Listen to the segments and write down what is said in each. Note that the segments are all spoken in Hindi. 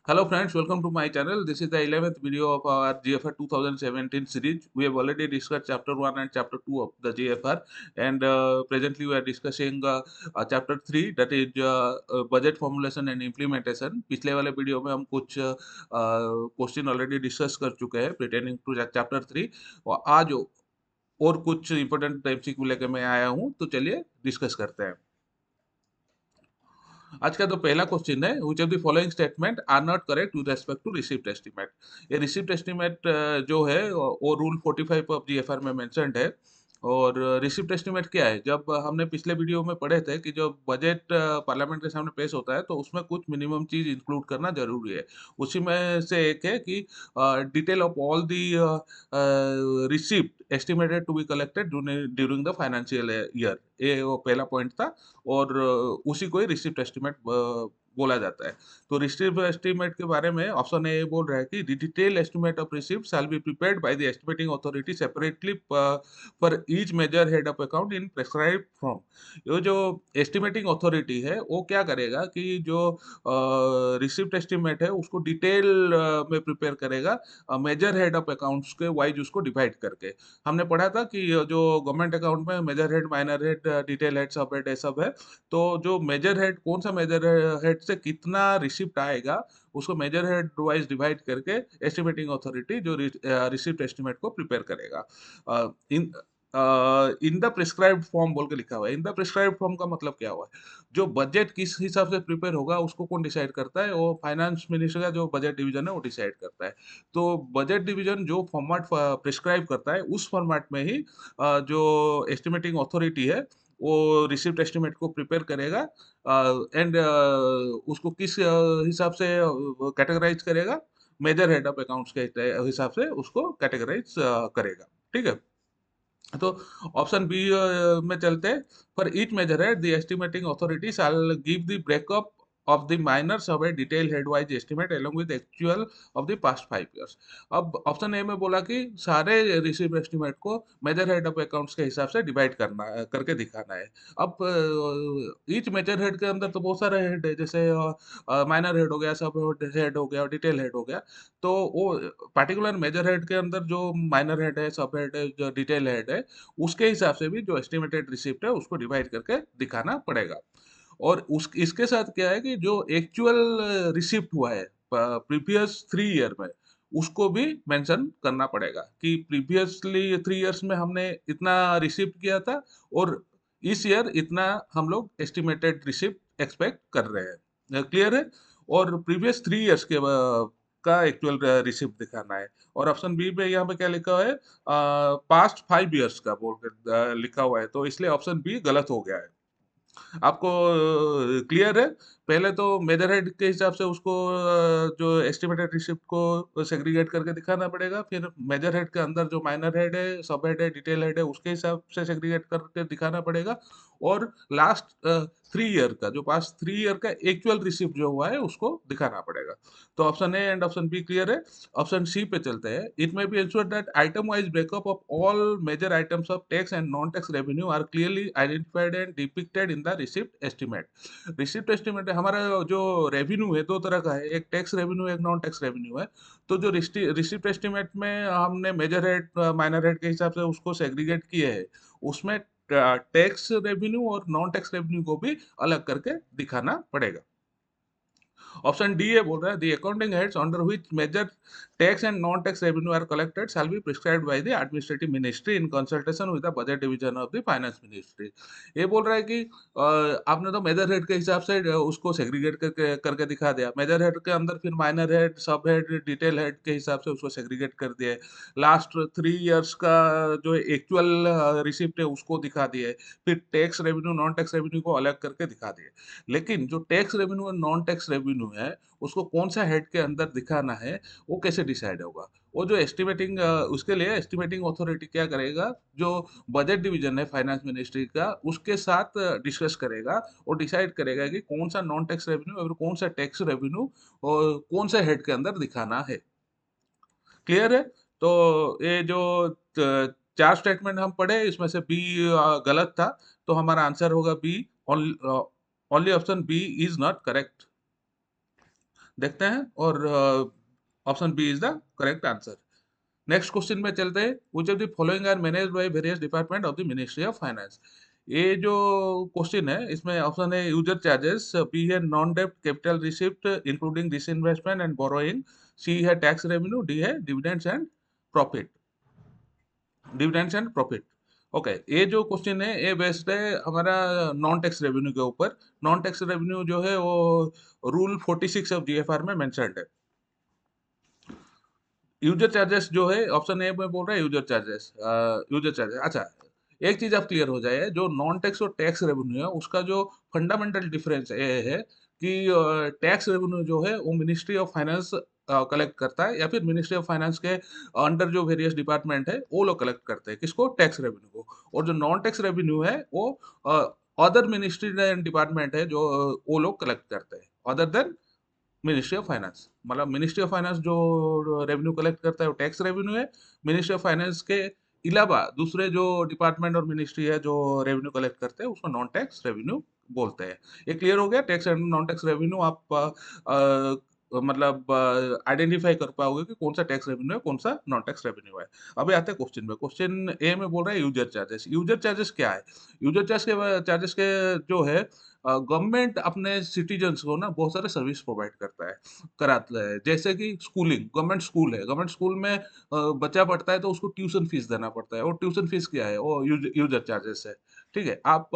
Hello friends, welcome to my channel. This is the 11th video of our GFR 2017 series. We have already discussed chapter 1 and chapter 2 of the GFR, and presently we are discussing chapter 3, that is budget formulation and implementation. पिछले वाले वीडियो में हम कुछ क्वेश्चन ऑलरेडी डिस्कस कर चुके हैं pertaining to चैप्टर 3 और आज और कुछ इंपॉर्टेंट एमसीक्यू लेके मैं आया हूँ, तो चलिए डिस्कस करते हैं। आज का तो पहला क्वेश्चन है, which of the following statement are not correct with respect to received estimate. ये रिसीव्ड एस्टीमेट जो है वो रूल 45 ऑफ जीएफआर में मेंशन्ड है। और रिसीव्ड एस्टीमेट क्या है, जब हमने पिछले वीडियो में पढ़े थे कि जब बजट पार्लियामेंट के सामने पेश होता है तो उसमें कुछ मिनिमम चीज इंक्लूड करना जरूरी है। उसी में से एक है कि detail of all the received estimated to be collected during the financial year. ये वो पहला पॉइंट था और उसी को ही रिसिप्ट एस्टीमेट बोला जाता है। तो रिसिप्ट एस्टीमेट के बारे में ऑप्शन ए बोल रहा है कि the detail estimate of receipt shall be prepared by the estimating authority separately for each major head of account in prescribed form. ये जो एस्टिमेटिंग अथॉरिटी है वो क्या करेगा कि जो रिसिप्ट एस्टीमेट है उसको डिटेल में प्रिपेयर करेगा, मेजर हेड ऑफ अकाउंट्स के वाइज उसको डिवाइड करके। हमने पढ़ा था कि जो गवर्नमेंट अकाउंट में major head, minor head, detail head, sub head, ये सब है। तो जो मेजर हेड, कौन सा मेजर हेड से कितना रिसिप्ट आएगा उसको मेजर हेड वाइज डिवाइड करके एस्टिमेटिंग अथॉरिटी जो रिसिप्ट एस्टिमेट को प्रिपेयर करेगा। इन इन द प्रिस्क्राइब्ड फॉर्म बोल के लिखा हुआ है। इन द प्रिस्क्राइब्ड फॉर्म का मतलब क्या हुआ है, जो बजट किस हिसाब से प्रिपेयर होगा उसको कौन डिसाइड करता है, वो फाइनेंस मिनिस्टर का जो बजट डिवीजन है वो डिसाइड करता है। तो बजट डिवीजन जो फॉर्मेट प्रिस्क्राइब करता है उस फॉर्मेट में ही जो एस्टिमेटिंग अथॉरिटी है वो रिसिप्ट एस्टिमेट को प्रिपेयर करेगा एंड उसको किस हिसाब से कैटेगराइज करेगा, मेजर हेड ऑफ अकाउंट्स के हिसाब से उसको कैटेगराइज करेगा। ठीक है, तो ऑप्शन बी में चलते हैं। For each major head the estimating authority shall give the breakup of the minors of a detail head wise estimate along with actual of the past 5 years. अब ऑप्शन ए में बोला कि सारे रिसीव एस्टिमेट को मेजर हेड ऑफ अकाउंट्स के हिसाब से डिवाइड करना करके दिखाना है। अब ईच मेजर हेड के अंदर तो बहुत सारे हेड है, जैसे माइनर हेड हो गया, सब हेड हो गया और डिटेल हेड हो गया। तो वो पार्टिकुलर मेजर हेड के अंदर जो माइनर हेड है, सब हेड है, जो डिटेल हेड है, उसके हिसाब से भी जो एस्टिमेटेड रिसिप्ट है उसको डिवाइड करके दिखाना पड़ेगा। और उस इसके साथ क्या है कि जो एक्चुअल रिसिप्ट हुआ है प्रीवियस 3 ईयर में, उसको भी मेंशन करना पड़ेगा कि प्रीवियसली 3 ईयर्स में हमने इतना रिसिप्ट किया था और इस ईयर इतना हम लोग एस्टिमेटेड रिसिप्ट एक्सपेक्ट कर रहे हैं। क्लियर है? और प्रीवियस 3 ईयर्स के का एक्चुअल रिसिप्ट दिखाना है। और ऑप्शन बी में यहाँ पे क्या लिखा हुआ है, पास्ट 5 ईयर्स का बोल कर लिखा हुआ है, तो इसलिए ऑप्शन बी गलत हो गया है। आपको क्लियर है? पहले तो मेजर हेड के हिसाब से उसको जो एस्टिमेटेड रिसिप्ट को सेग्रीगेट करके दिखाना पड़ेगा, फिर मेजर हेड के अंदर जो माइनर हेड है, सब हेड है, डिटेल हेड है, उसके हिसाब से सेग्रीगेट करके दिखाना पड़ेगा। और लास्ट 3 ईयर का, जो पास्ट 3 ईयर का एक्चुअल रिसिप्ट जो हुआ है उसको दिखाना पड़ेगा। तो option A and option B clear है। ऑप्शन सी पे चलते हैं। It may be ensured that item wise breakup of all major items of tax and non tax revenue are clearly identified and depicted in the receipt estimate। Receipt estimate हमारा जो रेवेन्यू है दो तरह का है, एक टैक्स रेवेन्यू, एक नॉन टैक्स रेवेन्यू है। तो जो रिसिप्ट एस्टिमेट में हमने मेजर हेड, माइनर हेड के हिसाब से उसको सेग्रीगेट किए हैं, उसमें टैक्स रेवेन्यू और नॉन टैक्स रेवेन्यू को भी अलग करके दिखाना पड़ेगा। ऑप्शन डी ये बोल रहा है, the accounting heads under which major tax and non tax revenue are collected shall be prescribed by the administrative ministry in consultation with the budget division of the finance ministry. ये बोल रहा है कि आपने तो मेजर हेड के हिसाब से उसको सेग्रीगेट करके करके दिखा दिया, मेजर हेड के अंदर फिर minor head, sub head, detail head के हिसाब से उसको सेग्रीगेट कर दिया है। लास्ट 3 ईयर्स का जो एक्चुअल रिसिप्ट है उसको दिखा दिए, फिर tax revenue, non tax revenue को अलग करके दिखा दिए। लेकिन जो टैक्स रेवेन्यू और नॉन टैक्स रेवेन्यू है उसको कौन सा हेड के अंदर दिखाना है, वो कैसे डिसाइड होगा? वो जो एस्टिमेटिंग, उसके लिए एस्टिमेटिंग अथॉरिटी क्या करेगा, जो बजट डिवीजन है फाइनेंस मिनिस्ट्री का, उसके साथ डिस्कस करेगा और डिसाइड करेगा कि कौन सा नॉन टैक्स रेवेन्यू और कौन सा टैक्स रेवेन्यू और कौन सा हेड के अंदर दिखाना है। क्लियर है? तो ये जो चार स्टेटमेंट हम पढ़े इसमें से बी गलत था, तो हमारा आंसर होगा B. Only option B is not correct. देखते हैं, और option B is the correct answer. Next question में चलते हैं, which of the following are managed by various department of the ministry of finance. ये जो क्वेश्चन है, इसमें ऑप्शन है यूजर चार्जेस, बी है नॉन डेब्ट capital receipt including disinvestment and borrowing, C है टैक्स रेवेन्यू, डी है dividends and profit. Dividends and profit. Okay, ये जो क्वेश्चन है ये बेस्ड है हमारा नॉन टैक्स रेवेन्यू के ऊपर। नॉन टैक्स रेवेन्यू जो है वो रूल 46 ऑफ जीएफआर में मेंशन्ड है। यूजर चार्जेस जो है ऑप्शन ए में बोल रहा है यूजर चार्जेस। यूजर चार्जेस, अच्छा, एक चीज आप क्लियर हो जाए, जो नॉन टैक्स और टैक्स रेवेन्यू है उसका जो फंडामेंटल डिफरेंस ये है कि टैक्स रेवेन्यू जो है वो मिनिस्ट्री ऑफ फाइनेंस कलेक्ट करता है, या फिर मिनिस्ट्री ऑफ फाइनेंस के अंडर जो वेरियस डिपार्टमेंट है वो लोग कलेक्ट करते हैं, किसको, टैक्स रेवेन्यू को। और जो नॉन टैक्स रेवेन्यू है वो अदर मिनिस्ट्री एंड डिपार्टमेंट है जो वो लोग कलेक्ट करते हैं, other than ministry of finance. मतलब मिनिस्ट्री ऑफ फाइनेंस जो रेवेन्यू कलेक्ट करता है वो टैक्स रेवेन्यू है। मिनिस्ट्री ऑफ फाइनेंस के अलावा दूसरे जो डिपार्टमेंट और मिनिस्ट्री है जो रेवेन्यू कलेक्ट करते हैं उसको नॉन टैक्स रेवेन्यू बोलते हैं। ये क्लियर हो गया, tax and non tax revenue आप मतलब आइडेंटिफाई कर पाओगे कि कौन सा टैक्स रेवेन्यू है, कौन सा नॉन टैक्स रेवेन्यू है। अभी आते हैं क्वेश्चन में। क्वेश्चन ए में बोल रहा है यूजर चार्जेस। यूजर चार्जेस क्या है? यूजर चार्जेस के जो है, गवर्नमेंट अपने सिटीजन्स को ना बहुत सारे सर्विस प्रोवाइड करता है, कराता है। जैसे कि स्कूलिंग, गवर्नमेंट स्कूल है, गवर्नमेंट स्कूल में बच्चा पढ़ता है तो उसको ट्यूशन फीस देना पड़ता है, और ट्यूशन फीस क्या है, वो यूजर चार्जेस है। ठीक है, आप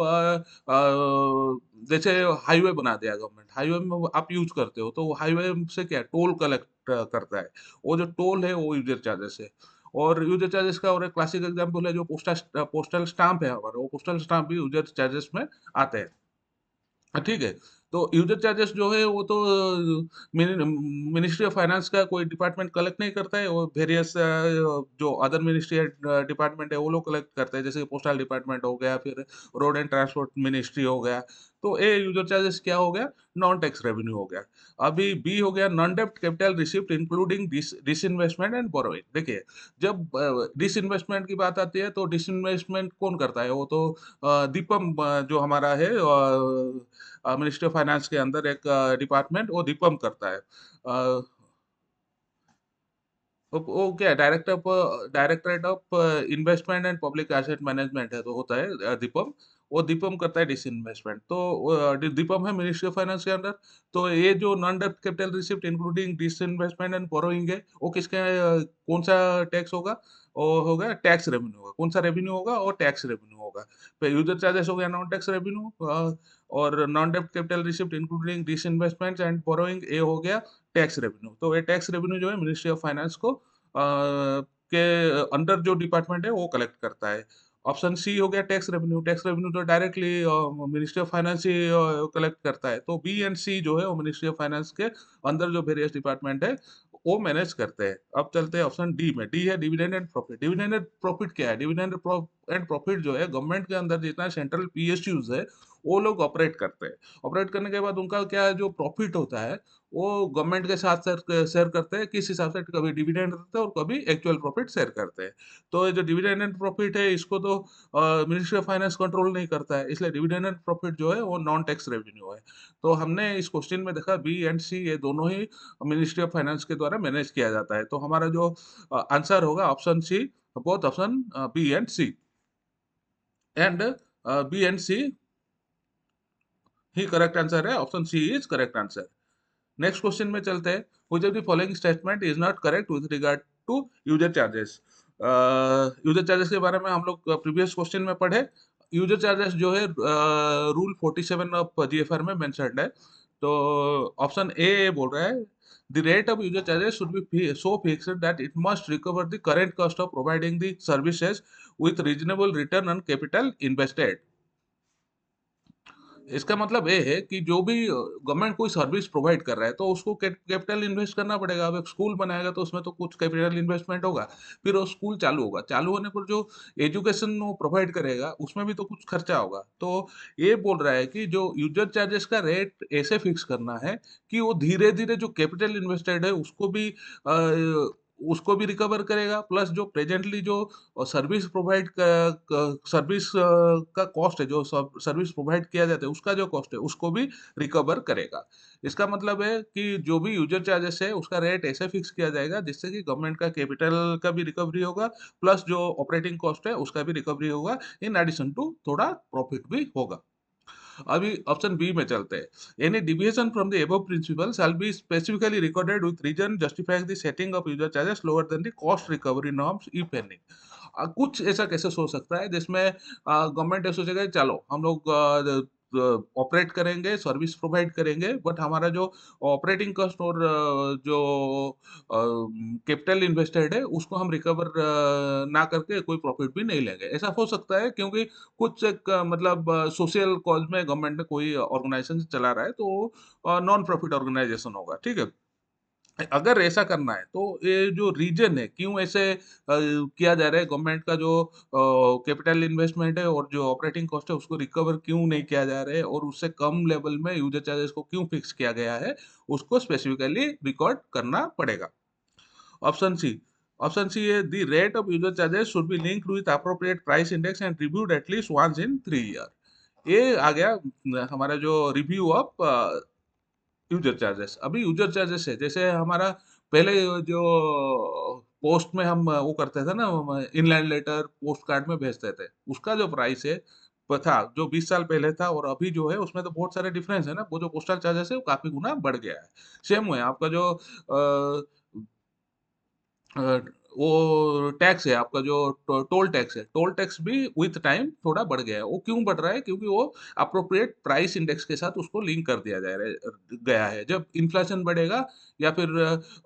जैसे हाईवे बना दिया गवर्नमेंट, हाईवे में आप यूज करते हो तो हाईवे से क्या टोल कलेक्ट करता है, वो जो टोल है वो यूजर चार्जेस है। और यूजर चार्जेस का और एक क्लासिक एग्जांपल है जो पोस्टल स्टाम्प है हमारा, वो पोस्टल स्टाम्प भी यूजर चार्जेस में आते हैं। ठीक है। तो यूजर चार्जेस जो है वो तो मिनिस्ट्री ऑफ फाइनेंस का कोई डिपार्टमेंट कलेक्ट नहीं करता है, वो वेरियस जो अदर मिनिस्ट्री डिपार्टमेंट है वो लोग कलेक्ट करते हैं, जैसे पोस्टल डिपार्टमेंट हो गया, फिर रोड एंड ट्रांसपोर्ट मिनिस्ट्री हो गया। तो ये यूजर चार्जेस क्या हो गया, नॉन टैक्स रेवेन्यू हो गया। अभी बी हो गया नॉन डेब्ट capital receipt including disinvestment and borrowing. देखिए, जब डिसइन्वेस्टमेंट की बात आती है तो डिसइन्वेस्टमेंट कौन करता है, वो तो दीपम जो हमारा है मिनिस्ट्री ऑफ फाइनेंस के अंदर एक डिपार्टमेंट, वो दीपम करता है। वो क्या है, directorate of investment and public asset management है, तो होता है दीपम। वो दीपम करता है डिसइन्वेस्टमेंट, तो दीपम है मिनिस्ट्री ऑफ फाइनेंस के अंदर। तो ये जो नॉन डेब्ट capital receipt including disinvestment and borrowing है, वो किसके कौन सा टैक्स होगा, वो होगा टैक्स रेवेन्यू होगा। कौन सा रेवेन्यू होगा, और टैक्स रेवेन्यू होगा। फिर यूजर चार्जेस हो गया नॉन टैक्स रेवेन्यू, और नॉन डेब्ट capital receipt including disinvestment and borrowing, ये हो गया टैक्स रेवेन्यू। तो ये टैक्स रेवेन्यू जो है मिनिस्ट्री ऑफ फाइनेंस को के अंडर जो डिपार्टमेंट है वो कलेक्ट करता है। ऑप्शन सी हो गया टैक्स रेवेन्यू। टैक्स रेवेन्यू तो directly ministry of finance he collect करता है। तो बी एंड सी जो है वो मिनिस्ट्री ऑफ फाइनेंस के अंदर जो वेरियस डिपार्टमेंट है वो मैनेज करते हैं। अब चलते हैं ऑप्शन डी में। डी है dividend and profit. Dividend and profit क्या है? डिविडेंड एंड प्रॉफिट जो है गवर्नमेंट के अंदर जितना सेंट्रल पीएसयूज है वो लोग ऑपरेट करते हैं। ऑपरेट करने के बाद उनका क्या है, जो प्रॉफिट होता है वो गवर्नमेंट के साथ शेयर शेयर करते हैं। किस हिसाब से, कभी डिविडेंड देते हैं और कभी एक्चुअल प्रॉफिट शेयर करते हैं। तो ये जो डिविडेंड एंड प्रॉफिट है इसको तो मिनिस्ट्री ऑफ फाइनेंस कंट्रोल नहीं करता है, इसलिए डिविडेंड एंड प्रॉफिट जो है वो नॉन टैक्स रेवेन्यू है। तो हमने इस क्वेश्चन में देखा बी एंड सी ये दोनों ही मिनिस्ट्री ऑफ फाइनेंस के द्वारा मैनेज किया जाता है। तो हमारा जो आंसर होगा option C, both option B and C. And B and C ही करेक्ट आंसर है, option C is correct answer. Next question में चलते हैं। Which of the following statement is not correct with regard to user charges. User charges के बारे में हम लोग प्रीवियस क्वेश्चन में पढ़े। यूजर चार्जेस जो है रूल 47 ऑफ जीएफआर में मेंशन्ड है। तो ऑप्शन ए बोल रहा है the rate of user charges should B so fixed that it must recover the current cost of providing the services with reasonable return on capital invested. इसका मतलब ये है कि जो भी गवर्नमेंट कोई सर्विस प्रोवाइड कर रहा है तो उसको कैपिटल इन्वेस्ट करना पड़ेगा। अब एक स्कूल बनाएगा तो उसमें तो कुछ कैपिटल इन्वेस्टमेंट होगा, फिर वो स्कूल चालू होगा, चालू होने पर जो एजुकेशन वो प्रोवाइड करेगा उसमें भी तो कुछ खर्चा होगा। तो ये बोल रहा है कि जो यूजर चार्जेस का रेट ऐसे फिक्स करना है कि वो धीरे धीरे जो कैपिटल इन्वेस्टेड है उसको भी उसको भी रिकवर करेगा, प्लस जो प्रेजेंटली जो सर्विस प्रोवाइड सर्विस का कॉस्ट है, जो सर्विस प्रोवाइड किया जाता है उसका जो कॉस्ट है उसको भी रिकवर करेगा। इसका मतलब है कि जो भी यूजर चार्जेस है उसका रेट ऐसे फिक्स किया जाएगा जिससे कि गवर्नमेंट का कैपिटल का भी रिकवरी होगा, प्लस जो ऑपरेटिंग कॉस्ट है उसका भी रिकवरी होगा, इन एडिशन टू थोड़ा प्रॉफिट भी होगा। अभी ऑप्शन बी में चलते हैं। Any deviation from the above principle shall be specifically recorded with reason justifying the setting of user charges lower than the cost recovery norms if any. कुछ ऐसा कैसे हो सकता है जिसमें गवर्नमेंट ये सोचेगा कि चलो हम लोग ऑपरेट करेंगे, सर्विस प्रोवाइड करेंगे, बट हमारा जो ऑपरेटिंग कॉस्ट और जो कैपिटल इन्वेस्टेड है उसको हम रिकवर ना करके कोई प्रॉफिट भी नहीं लेंगे। ऐसा हो सकता है क्योंकि कुछ एक मतलब सोशल कॉज में गवर्नमेंट ने कोई ऑर्गेनाइजेशन चला रहा है, तो नॉन प्रॉफिट ऑर्गेनाइजेशन होगा, ठीक है। अगर ऐसा करना है तो ये जो रीजन है क्यों ऐसे किया जा रहा है, गवर्नमेंट का जो कैपिटल इन्वेस्टमेंट है और जो ऑपरेटिंग कॉस्ट है उसको रिकवर क्यों नहीं किया जा रहा है, और उससे कम लेवल में यूजर चार्जेस को क्यों फिक्स किया गया है, उसको स्पेसिफिकली रिकॉर्ड करना पड़ेगा। Option C. ऑप्शन सी है the rate of user charges should be linked with appropriate price index and reviewed at least once in 3 year. ये आ गया हमारा जो रिव्यू ऑफ यूजर चार्जेस। अभी यूजर चार्जेस है जैसे हमारा पहले जो पोस्ट में हम वो करते थे ना, इनलैंड लेटर पोस्ट कार्ड में भेजते थे, उसका जो प्राइस है था जो 20 साल पहले था और अभी जो है उसमें तो बहुत सारे डिफरेंस है ना। वो जो पोस्टल चार्जेस है वो काफी गुना बढ़ गया है। सेम है आपका जो अ, वो टैक्स है आपका जो टोल टैक्स है, टोल टैक्स भी विथ टाइम थोड़ा बढ़ गया है। वो क्यों बढ़ रहा है? क्योंकि वो अप्रोप्रिएट प्राइस इंडेक्स के साथ उसको लिंक कर दिया गया है। जब इन्फ्लेशन बढ़ेगा या फिर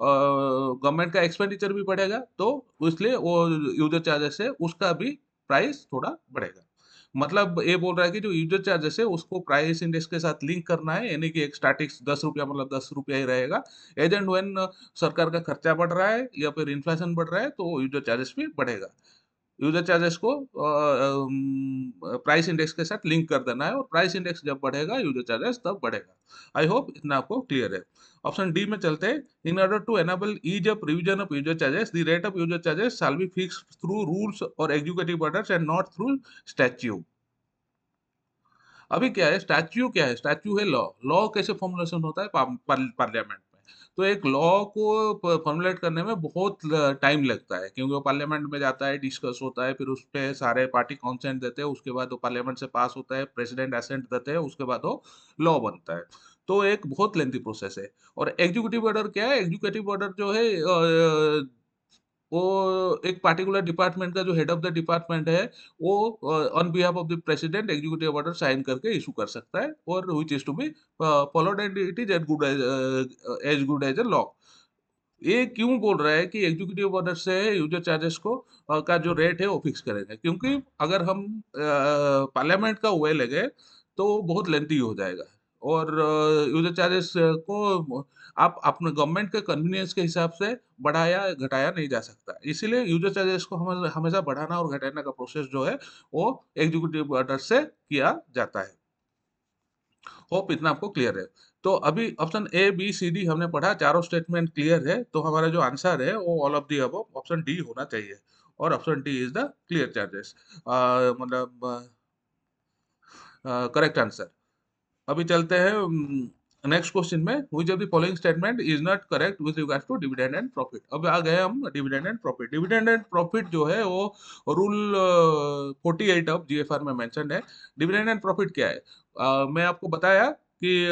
गवर्नमेंट का एक्सपेंडिचर भी बढ़ेगा तो इसलिए वो यूजर चार्जेस है उसका भी प्राइस थोड़ा बढ़ेगा। मतलब ये बोल रहा है कि जो यूजर चार्जेस है उसको प्राइस इंडेक्स के साथ लिंक करना है, यानी कि एक स्टैटिक 10 रुपया मतलब 10 रुपया ही रहेगा। एज एंड व्हेन सरकार का खर्चा बढ़ रहा है या फिर इन्फ्लेशन बढ़ रहा है तो यूजर चार्जेस भी बढ़ेगा। यूजर चार्जेस को प्राइस इंडेक्स के साथ लिंक कर देना है, और प्राइस इंडेक्स जब बढ़ेगा यूजर चार्जेस तब बढ़ेगा। आई होप इतना आपको क्लियर है। ऑप्शन डी में चलते हैं। In order to enable ease of revision of user charges the rate of user charges shall be fixed through rules और executive orders and not through statute. अभी क्या है, स्टैच्यू क्या है? स्टैच्यू है लॉ। लॉ कैसे फॉर्मुलेशन होता है? पार्लियामेंट में। तो एक लॉ को फॉर्मुलेट करने में बहुत टाइम लगता है, क्योंकि वो पार्लियामेंट में जाता है, डिस्कस होता है, फिर उस पे सारे पार्टी कॉन्सेंट देते हैं, उसके बाद वो पार्लियामेंट से पास होता है, प्रेसिडेंट असेंट देते हैं, उसके बाद वो लॉ बनता है। तो एक बहुत लेंथी प्रोसेस है। और एग्जीक्यूटिव ऑर्डर क्या है? एग्जीक्यूटिव ऑर्डर जो है वो एक पार्टिकुलर डिपार्टमेंट का जो हेड ऑफ द डिपार्टमेंट है वो on behalf of the president executive order sign करके इशू कर सकता है, और which is to be followed and it is as good as a law. ये क्यों बोल रहा है कि एग्जीक्यूटिव ऑर्डर से यूजर चार्जेस को का जो रेट है वो फिक्स करेंगे? क्योंकि अगर हम पार्लियामेंट का वे लगे तो बहुत लेंथी हो जाएगा, और यूजर चार्जेस को आप अपने गवर्नमेंट के कन्वीनियंस के हिसाब से बढ़ाया घटाया नहीं जा सकता। इसीलिए यूजर चार्जेस को हमेशा बढ़ाना और घटाना का प्रोसेस जो है वो एग्जीक्यूटिव ऑर्डर से किया जाता है। होप इतना आपको क्लियर है। तो अभी option A B C D हमने पढ़ा, चारों स्टेटमेंट क्लियर है, तो हमारा जो आंसर है वो all of the above option D होना चाहिए, और option D is the clear charges, मतलब करेक्ट आंसर। अभी चलते हैं नेक्स्ट क्वेश्चन में। Which of the following statement is not correct with regards to dividend and profit. अब आ गए हम dividend and profit. Dividend and profit जो है वो रूल 48 ऑफ जीएफआर में मेंशन है। डिविडेंड एंड प्रॉफिट क्या है? मैं आपको बताया कि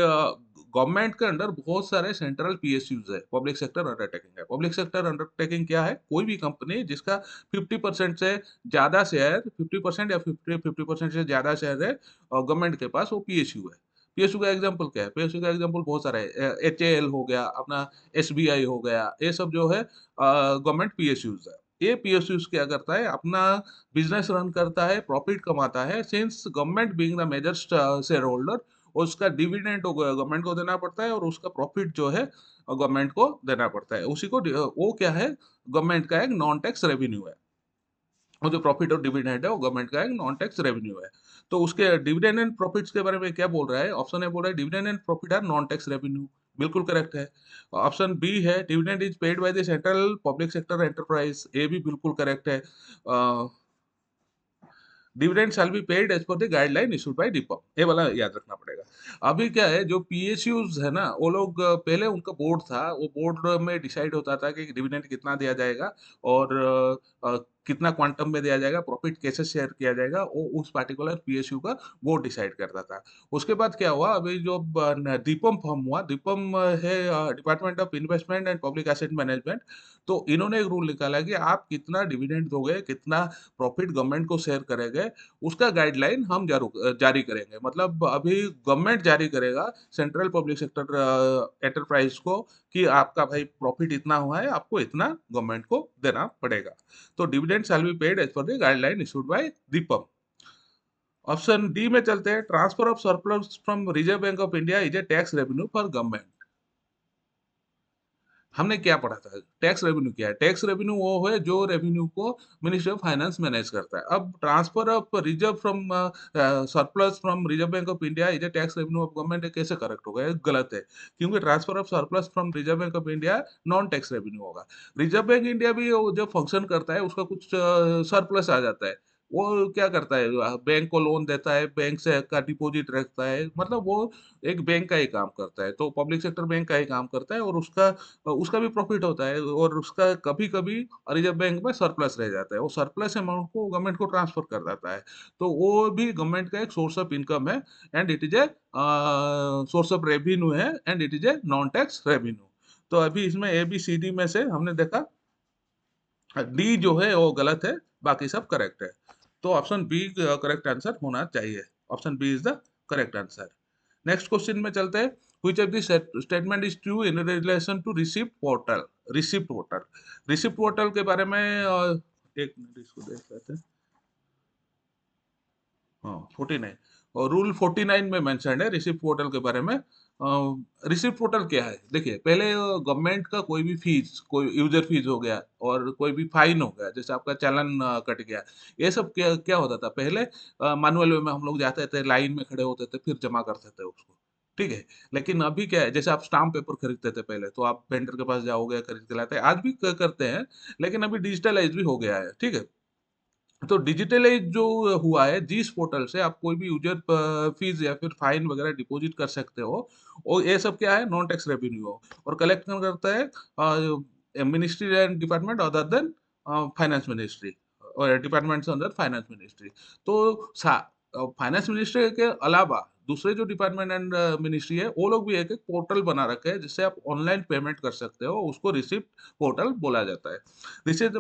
गवर्नमेंट के अंडर बहुत सारे सेंट्रल पीएसयूज है, पब्लिक सेक्टर अंडरटेकिंग है। पब्लिक सेक्टर अंडरटेकिंग क्या है? कोई भी कंपनी जिसका 50% से ज्यादा शेयर, 50% या 50% से ज्यादा शेयर है गवर्नमेंट के पास, वो पीएसयू है। पीएसयू का एग्जांपल क्या है? पीएसयू का एग्जांपल बहुत सारा है। एचएएल हो गया, अपना एसबीआई हो गया, ये सब जो है गवर्नमेंट पीएसयूज है। ये पीएसयूज क्या करता है? अपना बिजनेस रन करता है, प्रॉफिट कमाता है। Since government being the major share holder, उसका डिविडेंड गवर्नमेंट को देना पड़ता है, और उसका प्रॉफिट जो है गवर्नमेंट को देना पड़ता है। उसी को वो क्या है? गवर्नमेंट का एक नॉन टैक्स रेवेन्यू है। और जो प्रॉफिट और डिविडेंड है वो गवर्नमेंट का एक नॉन टैक्स रेवेन्यू है। तो उसके डिविडेंड एंड प्रॉफिट्स के बारे में क्या बोल रहा है? ऑप्शन ए बोल रहा है dividend and profit are non tax revenue. बिल्कुल करेक्ट है। ऑप्शन बी है dividend is paid by the central public sector enterprise, ये भी बिल्कुल करेक्ट है। Dividend shall be paid as per the guideline issued by DIPAM, ये वाला याद रखना पड़ेगा। अभी क्या है, जो पीएसयूज है ना, वो लोग पहले उनका बोर्ड था, वो बोर्ड में डिसाइड होता था कि डिविडेंड कितना दिया जाएगा और कितना क्वांटम में दिया जाएगा, प्रॉफिट कैसे शेयर किया जाएगा, वो उस पार्टिकुलर पीएसयू का बोर्ड डिसाइड करता था। उसके बाद क्या हुआ, अभी जो दीपम फॉर्म हुआ, दीपम है department of investment and public asset management, तो इन्होंने एक रूल निकाला कि आप कितना डिविडेंड दोगे, कितना प्रॉफिट गवर्नमेंट को शेयर करेंगे, उसका गाइडलाइन हम जारी करेंगे। मतलब अभी गवर्नमेंट जारी करेगा सेंट्रल पब्लिक सेक्टर एंटरप्राइज को कि आपका भाई प्रॉफिट इतना हुआ है, आपको इतना गवर्नमेंट को देना पड़ेगा। तो dividend shall be paid as per the guideline issued by DIPAM. Option D में चलते हैं, transfer of surplus from Reserve Bank of India is a tax revenue for government. हमने क्या पढ़ा था, टैक्स रेवेन्यू क्या है? टैक्स रेवेन्यू वो है जो रेवेन्यू को मिनिस्ट्री ऑफ फाइनेंस मैनेज करता है। अब transfer of reserve from surplus from Reserve Bank of India is a tax revenue of government, कैसे करेक्ट होगा? ये गलत है, क्योंकि transfer of surplus from Reserve Bank of India non tax revenue होगा। रिजर्व बैंक इंडिया भी वो जो फंक्शन करता है, उसका कुछ सरप्लस आ जाता है, वो क्या करता है, बैंक को लोन देता है, बैंक से का डिपॉजिट रखता है, मतलब वो एक बैंक का ही काम करता है। तो पब्लिक सेक्टर बैंक का ही काम करता है, और उसका उसका भी प्रॉफिट होता है, और उसका कभी-कभी रिजर्व बैंक में सरप्लस रह जाता है। वो सरप्लस अमाउंट को गवर्नमेंट को ट्रांसफर कर देता है। तो वो भी गवर्नमेंट का एक सोर्स ऑफ इनकम है, and it is a source of revenue है, and it is a non tax revenue. तो अभी इसमें ए, बी, सी, डी में से हमने देखा डी जो है वो गलत है, बाकी सब करेक्ट है। तो ऑप्शन बी करेक्ट आंसर होना चाहिए। Option B is the correct answer. Next question में चलते हैं। Which of this statement is true in relation to receipt portal? Receipt portal, receipt portal के बारे में एक मिनट इसको देख लेते हैं। हाँ, 49 और रूल 49 में मेंशन है रिसिप्ट पोर्टल के बारे में। रिसिप्ट पोर्टल क्या है? देखिए, पहले गवर्नमेंट का कोई भी फीस, कोई यूजर फीस हो गया और कोई भी फाइन हो गया, जैसे आपका चालान कट गया, ये सब क्या क्या होता था पहले? मैनुअल वे में हम लोग जाते थे, लाइन में खड़े होते थे, फिर जमा करते थे उसको, ठीक है। लेकिन अभी क्या है, जैसे आप स्टाम्प पेपर खरीदते थे पहले, तो आप वेंडर के पास जाओगे, खरीद के लाते, आज भी करते हैं, लेकिन अभी डिजिटलाइज भी हो गया है, ठीक है। तो डिजिटलाइज जो हुआ है, जिस पोर्टल से आप कोई भी यूजर फीस या फिर फाइन वगैरह डिपॉजिट कर सकते हो, और ये सब क्या है, नॉन टैक्स रेवेन्यू हो, और कलेक्ट कौन करता है? Ministry and department other than finance ministry, और डिपार्टमेंट्स अंदर फाइनेंस मिनिस्ट्री। तो फाइनेंस मिनिस्ट्री के अलावा दूसरे जो डिपार्टमेंट एंड मिनिस्ट्री है, वो लोग भी एक एक पोर्टल बना रखे हैं, जिससे आप ऑनलाइन पेमेंट कर सकते हो, उसको रिसिप्ट पोर्टल बोला जाता है। दिस इज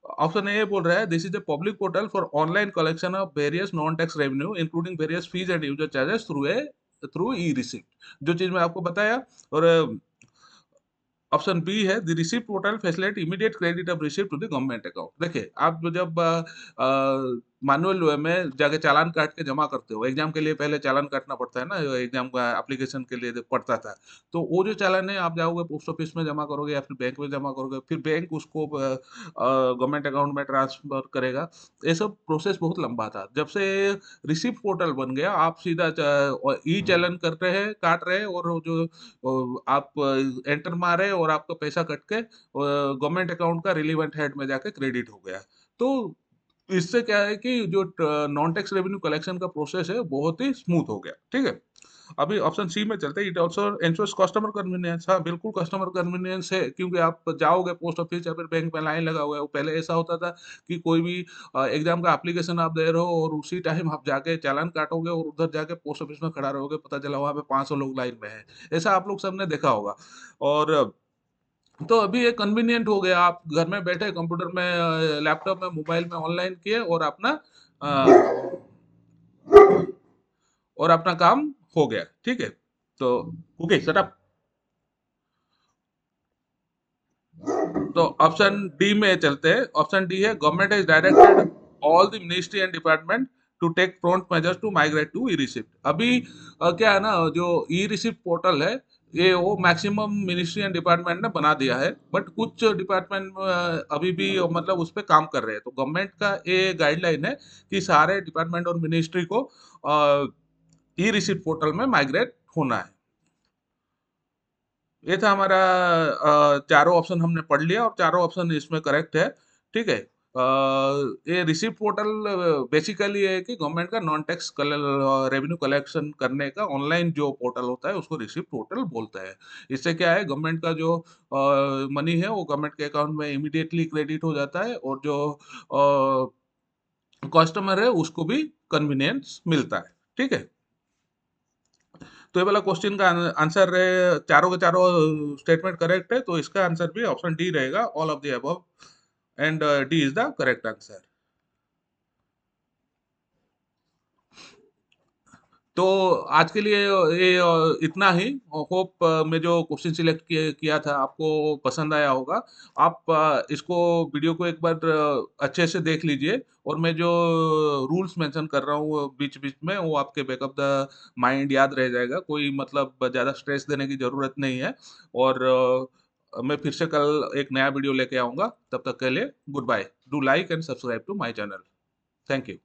ऑप्शन ए बोल रहा है, this is a public portal for online collection of various non tax revenue including various fees and user charges through e receipt, जो चीज मैं आपको बताया। और ऑप्शन बी है, the receipt portal facilitate immediate credit of receipt to the government account. देखिए, आप जब मैनुअल वे में जाके चालान काट के जमा करते हो, एग्जाम के लिए पहले चालान काटना पड़ता है ना, एग्जाम का एप्लीकेशन के लिए पड़ता था। तो वो जो चालान है, आप जाओगे पोस्ट ऑफिस में जमा करोगे या फिर बैंक में जमा करोगे, फिर बैंक उसको गवर्नमेंट अकाउंट में ट्रांसफर करेगा। ये सब प्रोसेस बहुत लंबा था। जब से रिसिप्ट पोर्टल बन गया, आप सीधा ई चालान कर रहे हैं, काट रहे हैं, और वो जो आप एंटर मारे और आपका पैसा कट के गवर्नमेंट अकाउंट का रिलीवेंट हेड में जाके क्रेडिट हो गया। तो इससे क्या है कि जो नॉन टैक्स रेवेन्यू कलेक्शन का प्रोसेस है, बहुत ही स्मूथ हो गया, ठीक है। अभी ऑप्शन सी में चलते हैं, it also ensures customer convenience. हाँ, बिल्कुल कस्टमर कन्वीनियंस है, क्योंकि आप जाओगे पोस्ट ऑफिस या फिर बैंक में, लाइन लगा हुआ है। वो पहले ऐसा होता था कि कोई भी एग्जाम का एप्लीकेशन आप दे रहे हो, और उसी टाइम आप जाके चालान काटोगे और उधर जाके पोस्ट ऑफिस में खड़ा रहोगे, पता चला वहाँ पे 500 लोग लाइन में है। ऐसा आप लोग सबने देखा होगा। और तो अभी ये कन्वीनियंट हो गया, आप घर में बैठे कंप्यूटर में, लैपटॉप में, मोबाइल में ऑनलाइन किए, और अपना काम हो गया, ठीक है। तो ओके, शट अप। तो ऑप्शन डी में चलते हैं। ऑप्शन डी है, government has directed all the ministry and department to take prompt measures to migrate to e receipt. अभी क्या है ना, जो ई रिसिप्ट पोर्टल है, ये वो मैक्सिमम मिनिस्ट्री एंड डिपार्टमेंट ने बना दिया है, बट कुछ डिपार्टमेंट अभी भी मतलब उस पर काम कर रहे हैं। तो गवर्नमेंट का ये गाइडलाइन है कि सारे डिपार्टमेंट और मिनिस्ट्री को ई रिसिप्ट पोर्टल में माइग्रेट होना है। ये था हमारा चारों ऑप्शन हमने पढ़ लिया और चारों ऑप्शन इसमें करेक्ट है, ठीक है। ये रिसीप्ट पोर्टल बेसिकली ये है कि गवर्नमेंट का नॉन टैक्स रेवेन्यू कलेक्शन करने का ऑनलाइन जो पोर्टल होता है उसको रिसीप्ट पोर्टल बोलते हैं। इससे क्या है, गवर्नमेंट का जो मनी है वो गवर्नमेंट के अकाउंट में इमीडिएटली क्रेडिट हो जाता है और जो कस्टमर है उसको भी कन्वीनियंस मिलता है, ठीक है। तो ये वाला क्वेश्चन का आंसर है, चारों के चारों स्टेटमेंट करेक्ट है, तो इसका आंसर भी ऑप्शन डी रहेगा, all of the above, and D is the correct answer. तो आज के लिए ये इतना ही। होप मैं जो क्वेश्चन सिलेक्ट किया था आपको पसंद आया होगा। आप इसको वीडियो को एक बार अच्छे से देख लीजिए और मैं जो रूल्स मेंशन कर रहा हूँ बीच बीच में, वो आपके बैकअप द माइंड याद रह जाएगा। कोई मतलब ज़्यादा स्ट्रेस देने की ज़रूरत नहीं है। और मैं फिर से कल एक नया वीडियो लेके आऊँगा। तब तक के लिए good bye. Do like and subscribe to my channel. Thank you.